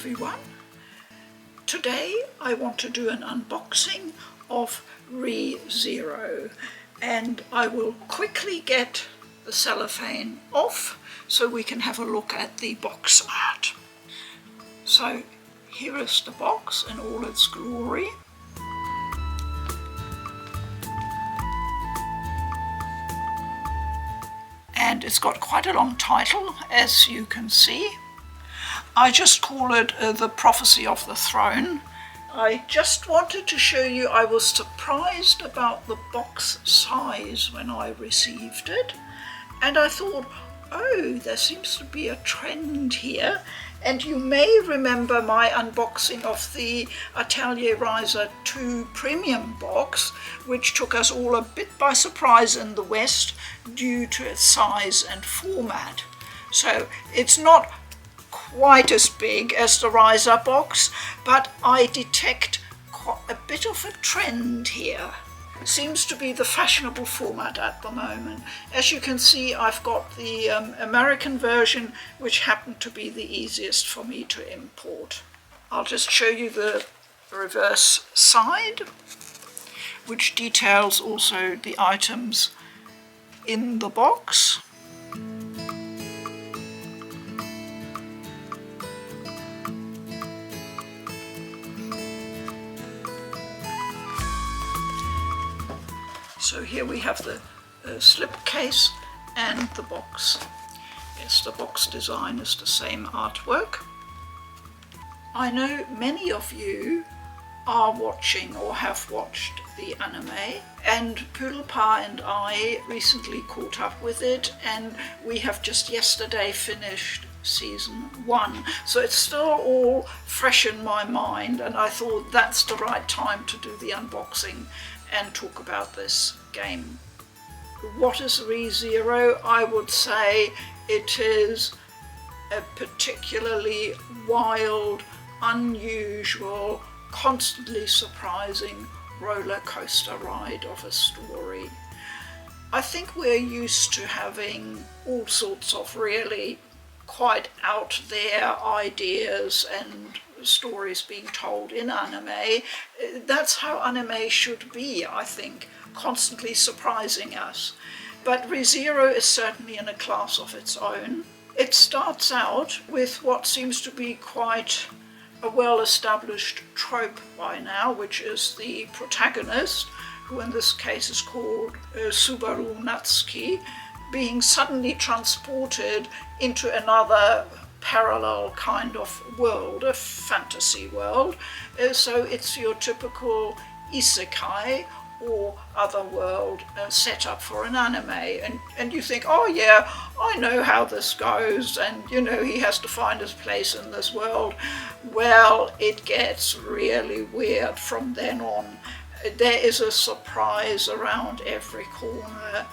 everyone. Today I want to do an unboxing of ReZero, and I will quickly get the cellophane off so we can have a look at the box art. So here is the box in all its glory. And it's got quite a long title, as you can see. I just call it The Prophecy of the Throne. I just wanted to show you I was surprised about the box size when I received it. And I thought, oh, there seems to be a trend here. And you may remember my unboxing of the Atelier Riser 2 Premium box, which took us all a bit by surprise in the West due to its size and format. So it's not quite as big as the Riser box, but I detect quite a bit of a trend here. It seems to be the fashionable format at the moment. As you can see, I've got the American version, which happened to be the easiest for me to import. I'll just show you the reverse side, which details also the items in the box. So here we have the slipcase and the box. Yes, the box design is the same artwork. I know many of you are watching or have watched the anime, and PoodlePa and I recently caught up with it, and we have just yesterday finished season 1. So it's still all fresh in my mind, and I thought that's the right time to do the unboxing and talk about this game. What is ReZero? I would say it is a particularly wild, unusual, constantly surprising roller coaster ride of a story. I think we're used to having all sorts of really quite out there ideas and stories being told in anime. That's how anime should be, I think, constantly surprising us. But ReZero is certainly in a class of its own. It starts out with what seems to be quite a well-established trope by now, which is the protagonist, who in this case is called Subaru Natsuki, being suddenly transported into another parallel kind of world, a fantasy world. So it's your typical isekai or other world set up for an anime, and you think, oh yeah, I know how this goes, and you know, he has to find his place in this world. Well, it gets really weird from then on. There is a surprise around every corner.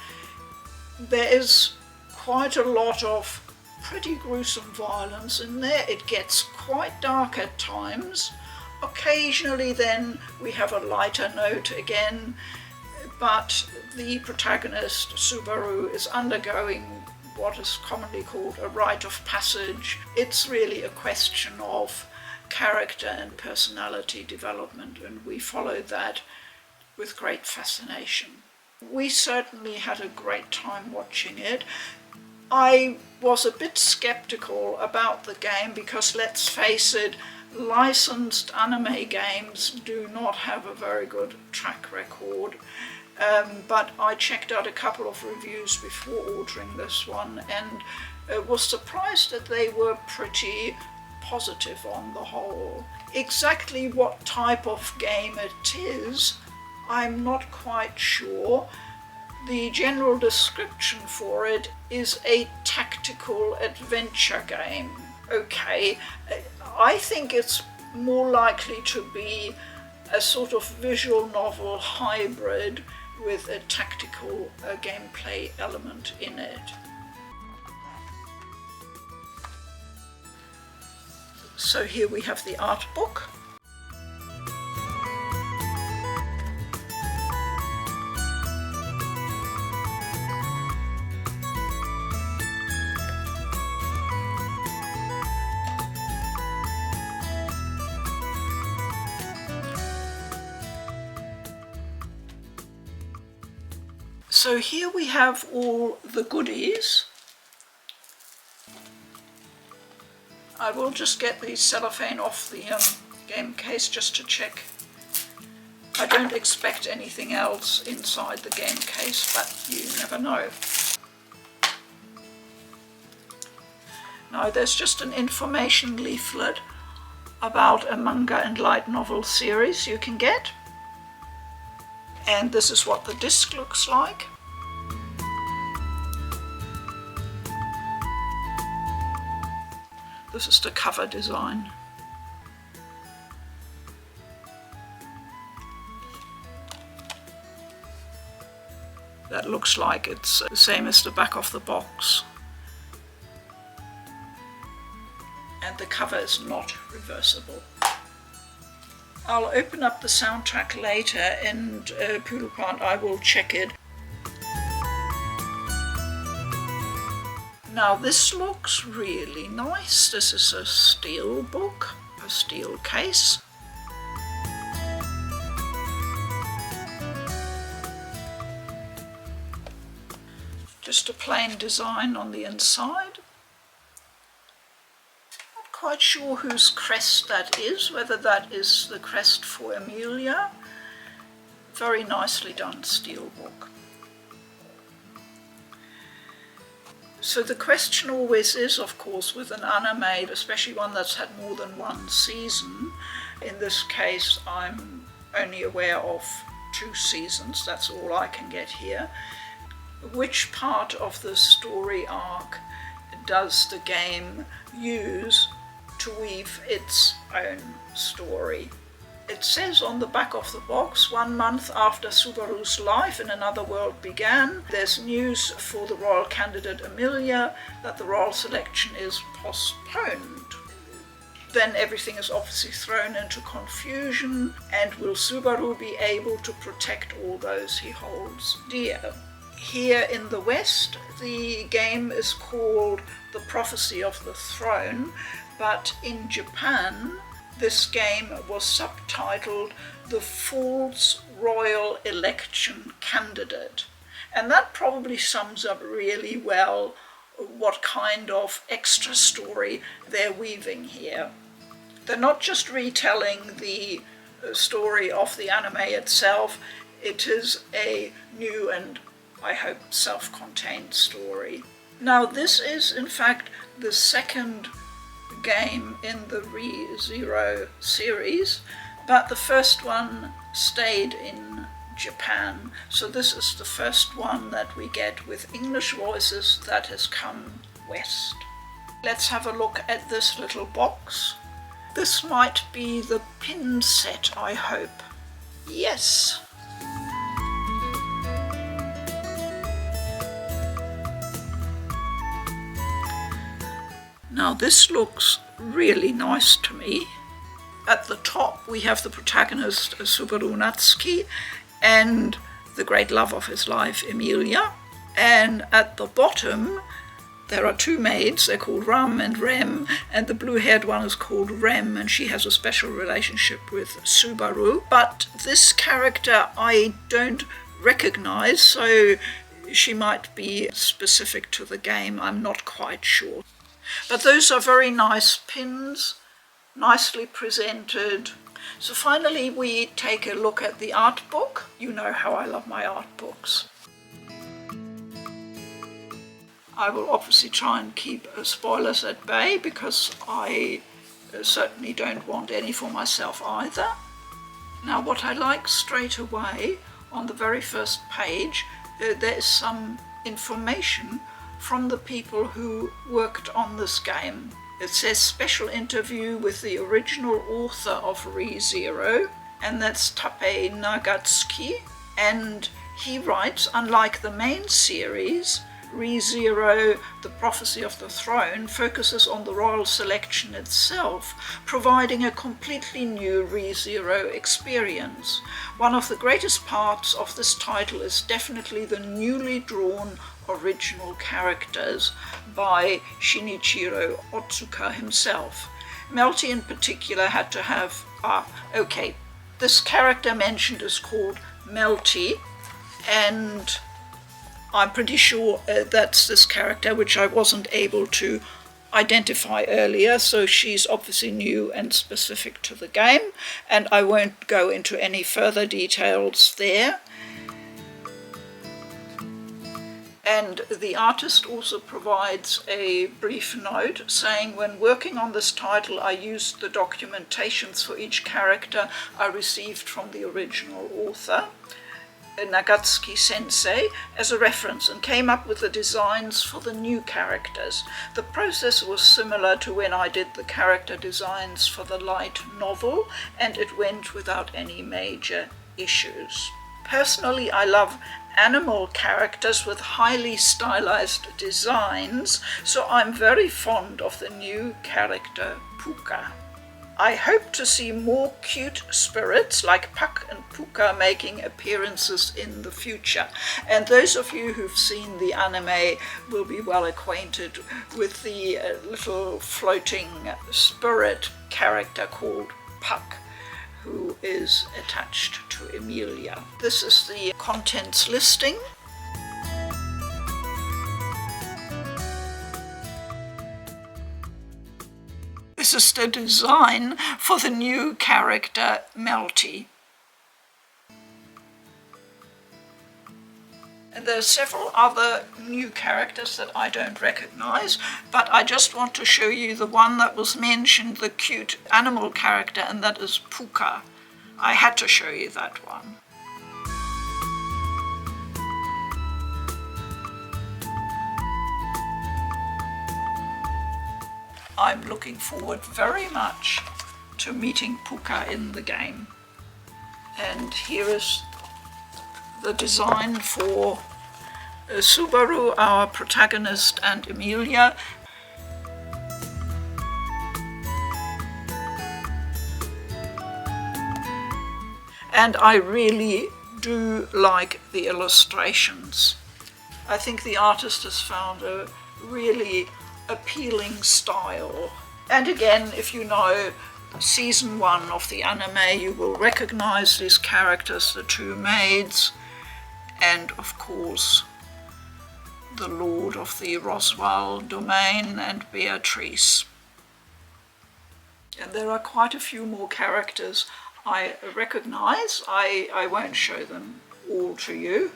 There is quite a lot of pretty gruesome violence in there. It gets quite dark at times. Occasionally then we have a lighter note again, but the protagonist, Subaru, is undergoing what is commonly called a rite of passage. It's really a question of character and personality development, and we followed that with great fascination. We certainly had a great time watching it. I was a bit skeptical about the game because, let's face it, licensed anime games do not have a very good track record. But I checked out a couple of reviews before ordering this one, and was surprised that they were pretty positive on the whole. Exactly what type of game it is, I'm not quite sure. The general description for it is a tactical adventure game. Okay, I think it's more likely to be a sort of visual novel hybrid with a tactical gameplay element in it. So here we have the art book. So here we have all the goodies. I will just get the cellophane off the game case just to check. I don't expect anything else inside the game case, but you never know. Now there's just an information leaflet about a manga and light novel series you can get. And this is what the disc looks like. This is the cover design. That looks like it's the same as the back of the box. And the cover is not reversible. I'll open up the soundtrack later and PoodlePa and I will check it. Now this looks really nice. This is a steel book, a steel case. Just a plain design on the inside. Not quite sure whose crest that is, whether that is the crest for Emilia. Very nicely done steel book. So the question always is, of course, with an anime, especially one that's had more than one season. In this case, I'm only aware of 2 seasons, that's all I can get here. Which part of the story arc does the game use to weave its own story? It says on the back of the box, 1 month after Subaru's life in another world began, there's news for the royal candidate Emilia that the royal selection is postponed. Then everything is obviously thrown into confusion, and will Subaru be able to protect all those he holds dear? Here in the West, the game is called The Prophecy of the Throne, but in Japan, this game was subtitled The Fool's Royal Election Candidate. And that probably sums up really well what kind of extra story they're weaving here. They're not just retelling the story of the anime itself, it is a new and, I hope, self-contained story. Now this is in fact the second game in the ReZero series, but the first one stayed in Japan, so this is the first one that we get with English voices that has come west. Let's have a look at this little box. This might be the pin set, I hope. Yes. Now this looks really nice to me. At the top we have the protagonist Subaru Natsuki and the great love of his life Emilia, and at the bottom there are 2 maids, they're called Ram and Rem, and the blue-haired one is called Rem, and she has a special relationship with Subaru. But this character I don't recognize, so she might be specific to the game, I'm not quite sure. But those are very nice pins, nicely presented. So finally we take a look at the art book. You know how I love my art books. I will obviously try and keep spoilers at bay because I certainly don't want any for myself either. Now what I like straight away, on the very first page, there is some information from the people who worked on this game. It says special interview with the original author of ReZero, and that's Tappei Nagatsuki, and he writes, unlike the main series, ReZero, The Prophecy of the Throne, focuses on the royal selection itself, providing a completely new ReZero experience. One of the greatest parts of this title is definitely the newly drawn original characters by Shinichiro Otsuka himself. Melty in particular had to have, this character mentioned is called Melty, and I'm pretty sure that's this character, which I wasn't able to identify earlier, so she's obviously new and specific to the game, and I won't go into any further details there. And the artist also provides a brief note saying, when working on this title, I used the documentations for each character I received from the original author, Nagatsuki Sensei, as a reference and came up with the designs for the new characters. The process was similar to when I did the character designs for the light novel, and it went without any major issues. Personally, I love animal characters with highly stylized designs, so I'm very fond of the new character Puka. I hope to see more cute spirits like Puck and Puka making appearances in the future. And those of you who've seen the anime will be well acquainted with the little floating spirit character called Puck, who is attached to Emilia. This is the contents listing. This is the design for the new character Melty. And there are several other new characters that I don't recognize, but I just want to show you the one that was mentioned, the cute animal character, and that is Puka. I had to show you that one. I'm looking forward very much to meeting Puka in the game. And here is the design for Subaru, our protagonist, and Emilia. And I really do like the illustrations. I think the artist has found a really appealing style. And again, if you know season 1 of the anime, you will recognize these characters, the two maids, and of course the lord of the Roswell domain and Beatrice. And there are quite a few more characters I recognize. I won't show them all to you.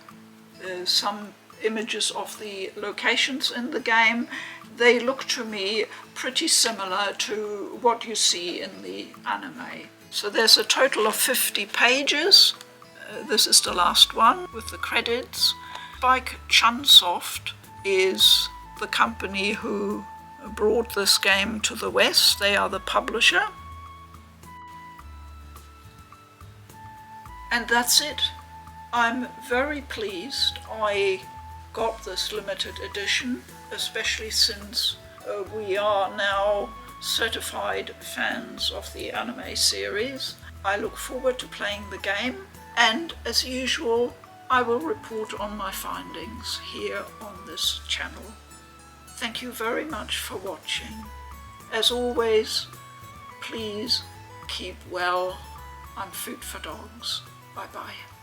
There's some images of the locations in the game. They look to me pretty similar to what you see in the anime. So there's a total of 50 pages. This is the last one with the credits. Chunsoft is the company who brought this game to the West. They are the publisher. And that's it. I'm very pleased I got this limited edition, especially since we are now certified fans of the anime series. I look forward to playing the game, and as usual, I will report on my findings here on this channel. Thank you very much for watching. As always, please keep well. I'm Food for Dogs. Bye-bye.